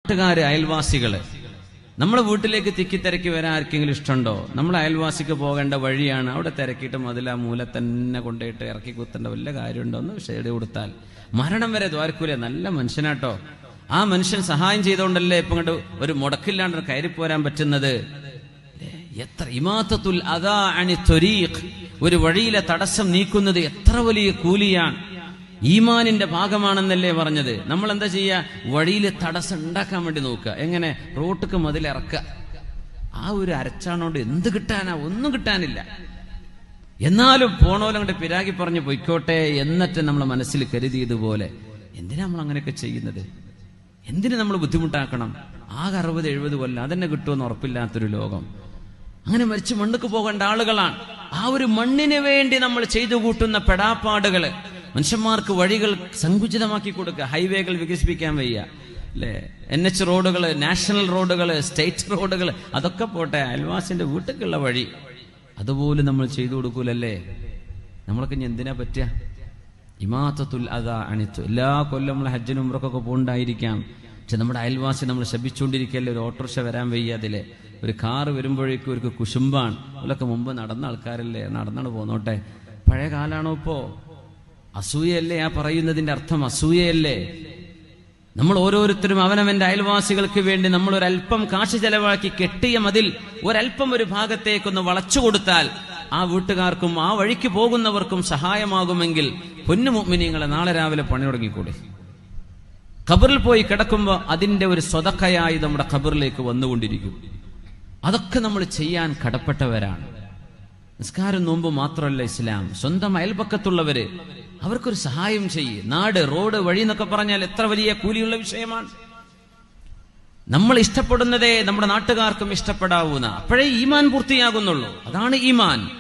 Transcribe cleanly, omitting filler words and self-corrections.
നാട്ടുകാര്, അയൽവാസികള്. നമ്മളെ വീട്ടിലേക്ക് തിക്കിത്തിരക്കി വരാൻ ആർക്കെങ്കിലും ഇഷ്ടമുണ്ടോ? നമ്മളെ അയൽവാസിക്ക് പോകേണ്ട വഴിയാണ്, അവിടെ തിരക്കിയിട്ട് മതിൽ ആ മൂല തന്നെ കൊണ്ടുപോയിട്ട് ഇറക്കി കുത്തേണ്ട വല്ല കാര്യമുണ്ടോ? ഒന്ന് ഷെയ്ഡ് കൊടുത്താൽ മരണം വരെ ദ്വാരക്കൂലേ. നല്ല മനുഷ്യനാട്ടോ. ആ മനുഷ്യൻ സഹായം ചെയ്തുകൊണ്ടല്ലേ ഇപ്പൊ ഇങ്ങോട്ട് ഒരു മുടക്കില്ലാണ്ട് കയറിപ്പോരാൻ പറ്റുന്നത്. എത്ര ഇമാത്തത്തുൽ അദാ അനി ത്വരീഖ്, ഒരു വഴിയിലെ തടസ്സം നീക്കുന്നത് എത്ര വലിയ കൂലിയാണ്. ഈമാനിന്റെ ഭാഗമാണെന്നല്ലേ പറഞ്ഞത്. നമ്മൾ എന്താ ചെയ്യുക? വഴിയിൽ തടസ്സം ഉണ്ടാക്കാൻ വേണ്ടി നോക്കുക. എങ്ങനെ? റോട്ടിക്ക് മതിലിറക്കുക. ആ ഒരു അരച്ചാണോണ്ട് എന്ത് കിട്ടാനാ? ഒന്നും കിട്ടാനില്ല. എന്നാലും പോണോലും അങ്ങോട്ട് പിരാഗി പറഞ്ഞ് പൊയ്ക്കോട്ടെ എന്നിട്ട് നമ്മളെ മനസ്സിൽ കരുതിയതുപോലെ. എന്തിനാ നമ്മൾ അങ്ങനെയൊക്കെ ചെയ്യുന്നത്? എന്തിനു നമ്മൾ ബുദ്ധിമുട്ടാക്കണം? ആകെ 60-70 കൊല്ലം അതെന്നെ കിട്ടുമെന്ന് ഉറപ്പില്ലാത്തൊരു ലോകം. അങ്ങനെ മരിച്ച് മണ്ണുക്ക് പോകേണ്ട ആളുകളാണ്. ആ ഒരു മണ്ണിന് വേണ്ടി നമ്മൾ ചെയ്തു കൂട്ടുന്ന പെടാപ്പാടുകള്. മനുഷ്യന്മാർക്ക് വഴികൾ സങ്കുചിതമാക്കി കൊടുക്കുക, ഹൈവേകൾ വികസിപ്പിക്കാൻ വയ്യ അല്ലേ? NH റോഡുകൾ, നാഷണൽ റോഡുകൾ, സ്റ്റേറ്റ് റോഡുകൾ, അതൊക്കെ പോട്ടെ, അയൽവാസിന്റെ വീട്ടിലേക്കുള്ള വഴി അതുപോലും നമ്മൾ ചെയ്തു കൊടുക്കൂലല്ലേ? നമ്മളൊക്കെ ഇനി എന്തിനാ പറ്റുക? ഇമാത്തത്തുൽ അദാ അനിത്തു. എല്ലാ കൊല്ലം നമ്മൾ ഹജ്ജിനും ഉംറക്കൊക്കെ പോകണ്ടായിരിക്കാം. പക്ഷെ നമ്മുടെ അയൽവാസി നമ്മൾ ശപിച്ചുകൊണ്ടിരിക്കല്ലേ. ഒരു ഓട്ടോറിക്ഷ വരാൻ വയ്യ, അതിലെ ഒരു കാറ് വരുമ്പോഴേക്കും ഒരു കുശുമ്പാണ്. അവരൊക്കെ മുമ്പ് നടന്ന ആൾക്കാരല്ലേ, നടന്നാണ് പോന്നോട്ടെ. പഴയ കാലാണോ ഇപ്പോ? അസൂയല്ലേ ആ പറയുന്നതിന്റെ അർത്ഥം? അസൂയയല്ലേ? നമ്മൾ ഓരോരുത്തരും അവനവന്റെ അയൽവാസികൾക്ക് വേണ്ടി നമ്മൾ ഒരല്പം കാശ് ചെലവാക്കി കെട്ടിയ മതിൽ ഒരല്പം ഒരു ഭാഗത്തേക്കൊന്ന് വളച്ചു കൊടുത്താൽ ആ വീട്ടുകാർക്കും ആ വഴിക്ക് പോകുന്നവർക്കും സഹായമാകുമെങ്കിൽ പൊന്നു മുഅ്മിനീങ്ങളെ, നാളെ രാവിലെ പണി തുടങ്ങിക്കൂടെ? ഖബറിൽ പോയി കിടക്കുമ്പോൾ അതിന്റെ ഒരു സ്വതക്കയായി നമ്മുടെ ഖബറിലേക്ക് വന്നുകൊണ്ടിരിക്കും. അതൊക്കെ നമ്മൾ ചെയ്യാൻ കടപ്പെട്ടവരാണ്. നിസ്കാരം നോമ്പ് മാത്രമല്ല ഇസ്ലാം. സ്വന്തം അയൽപക്കത്തുള്ളവര്, അവർക്കൊരു സഹായം ചെയ്യ്. നാട്, റോഡ്, വഴി എന്നൊക്കെ പറഞ്ഞാൽ എത്ര വലിയ കൂലിയുള്ള വിഷയമാണ്. നമ്മൾ ഇഷ്ടപ്പെടുന്നതേ നമ്മുടെ നാട്ടുകാർക്കും ഇഷ്ടപ്പെടാവുന്ന. അപ്പോഴേ ഈമാൻ പൂർത്തിയാകുന്നുള്ളൂ. അതാണ് ഈമാൻ.